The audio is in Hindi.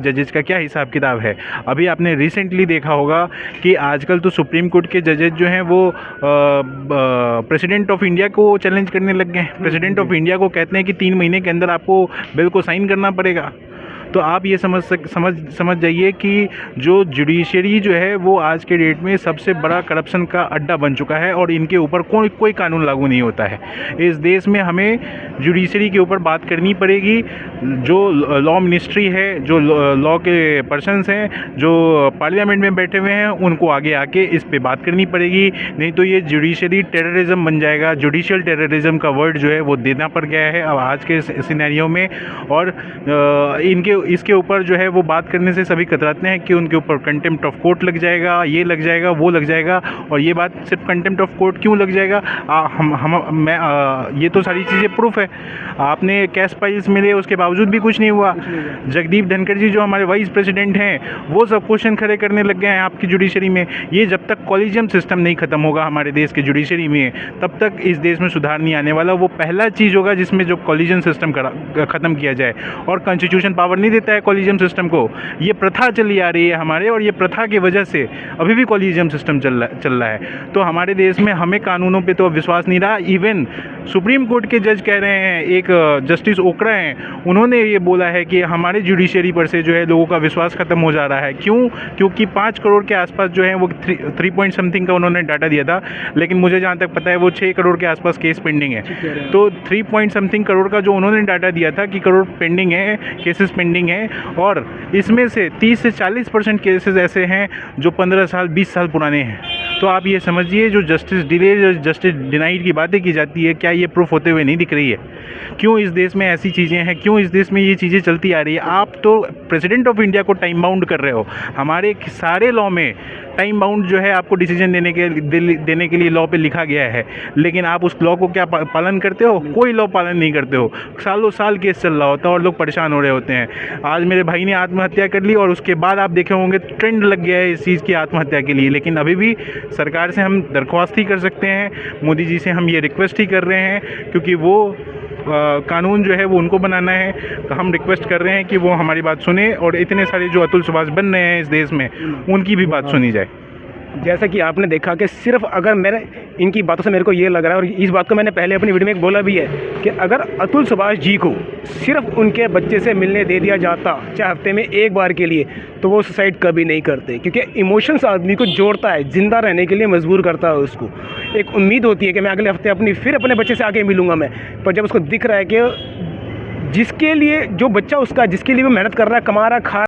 जजेस का क्या हिसाब किताब है। अभी आपने रिसेंटली देखा होगा कि आजकल तो सुप्रीम कोर्ट के जजेस जो हैं वो प्रेसिडेंट ऑफ इंडिया को चैलेंज करने लग गए हैं। प्रेसिडेंट ऑफ इंडिया को कहते हैं कि 3 महीने के अंदर आपको बिल को साइन करना पड़ेगा। तो आप ये समझ जाइए कि जो जुडिशरी जो है वो आज के डेट में सबसे बड़ा करप्शन का अड्डा बन चुका है और इनके ऊपर कोई कानून लागू नहीं होता है। इस देश में हमें जुडिशरी के ऊपर बात करनी पड़ेगी। जो लॉ मिनिस्ट्री है, जो लॉ के पर्सन्स हैं, जो पार्लियामेंट में बैठे हुए हैं, उनको आगे आके इस पे बात करनी पड़ेगी। नहीं तो ये जुडिशरी टेररिज्म बन जाएगा। जुडिशियल टेररिज्म का वर्ड जो है वो देना पड़ गया है अब आज के सिनेरियो में। और इसके ऊपर जो है वो बात करने से सभी कतराते हैं कि उनके ऊपर कंटेम्प्ट ऑफ कोर्ट लग जाएगा, ये लग जाएगा, वो लग जाएगा। और ये बात सिर्फ कंटेम्प्ट ऑफ कोर्ट क्यों लग जाएगा, ये तो सारी चीज़ें प्रूफ है। आपने कैश फाइल्स मिले, उसके बावजूद भी कुछ नहीं हुआ। जगदीप धनखड़ जी जो हमारे वाइस प्रेसिडेंट हैं, वो सब क्वेश्चन खड़े करने लग गए हैं आपकी जुडिशरी में। ये जब तक कॉलेजियम सिस्टम नहीं खत्म होगा हमारे देश के जुडिशरी में, तब तक इस देश में सुधार नहीं आने वाला। वो पहला चीज़ होगा जिसमें जो कॉलेजियम सिस्टम खत्म किया जाए। और कॉन्स्टिट्यूशन पावर नहीं देता है कॉलेजियम सिस्टम को। ये प्रथा चली आ रही है हमारे, और ये प्रथा की वजह से अभी भी कॉलेजियम सिस्टम चल रहा है। तो हमारे देश में हमें कानूनों पे तो अब विश्वास नहीं रहा। इवन सुप्रीम कोर्ट के जज कह रहे हैं, एक जस्टिस ओकरा हैं, उन्होंने ये बोला है कि हमारे जुडिशरी पर से जो है लोगों का विश्वास खत्म हो जा रहा है। क्यों? क्योंकि 5 करोड़ के आसपास जो है वो 3 पॉइंट समथिंग का उन्होंने डाटा दिया था, लेकिन मुझे जहाँ तक पता है वो 6 करोड़ के आसपास केस पेंडिंग है। तो 3 पॉइंट समथिंग करोड़ का जो उन्होंने डाटा दिया था कि करोड़ पेंडिंग है, केसेस पेंडिंग है, और इसमें से 30 से 40% केसेस ऐसे हैं जो 15 साल 20 साल पुराने हैं। तो आप ये समझिए, जो जस्टिस डिले, जस्टिस डिनाइड की बातें की जाती है, क्या ये प्रूफ होते हुए नहीं दिख रही है? क्यों इस देश में ऐसी चीज़ें हैं? क्यों इस देश में ये चीज़ें चलती आ रही है? आप तो प्रेसिडेंट ऑफ इंडिया को टाइम बाउंड कर रहे हो। हमारे सारे लॉ में टाइम बाउंड जो है आपको डिसीजन देने के लिए लॉ पे लिखा गया है, लेकिन आप उस लॉ को क्या पालन करते हो? कोई लॉ पालन नहीं करते हो। सालों साल केस चल रहा होता है और लोग परेशान हो रहे होते हैं। आज मेरे भाई ने आत्महत्या कर ली और उसके बाद आप देखे होंगे ट्रेंड लग गया है इस चीज़ की आत्महत्या के लिए। लेकिन अभी भी सरकार से हम दरख्वास्त ही कर सकते हैं, मोदी जी से हम ये रिक्वेस्ट ही कर रहे हैं, क्योंकि वो कानून जो है वो उनको बनाना है। तो हम रिक्वेस्ट कर रहे हैं कि वो हमारी बात सुने और इतने सारे जो अतुल सुभाष बन रहे हैं इस देश में, उनकी भी बात सुनी जाए। जैसा कि आपने देखा कि सिर्फ अगर मैंने इनकी बातों से मेरे को ये लग रहा है, और इस बात को मैंने पहले अपनी वीडियो में एक बोला भी है, कि अगर अतुल सुभाष जी को सिर्फ उनके बच्चे से मिलने दे दिया जाता, चाहे हफ्ते में एक बार के लिए, तो वो सुसाइड कभी नहीं करते। क्योंकि इमोशंस आदमी को जोड़ता है, ज़िंदा रहने के लिए मजबूर करता है। उसको एक उम्मीद होती है कि मैं अगले हफ्ते फिर अपने बच्चे से आके मिलूँगा मैं। पर जब उसको दिख रहा है कि जिसके लिए जो बच्चा उसका, जिसके लिए वो मेहनत कर रहा है, कमा रहा, खा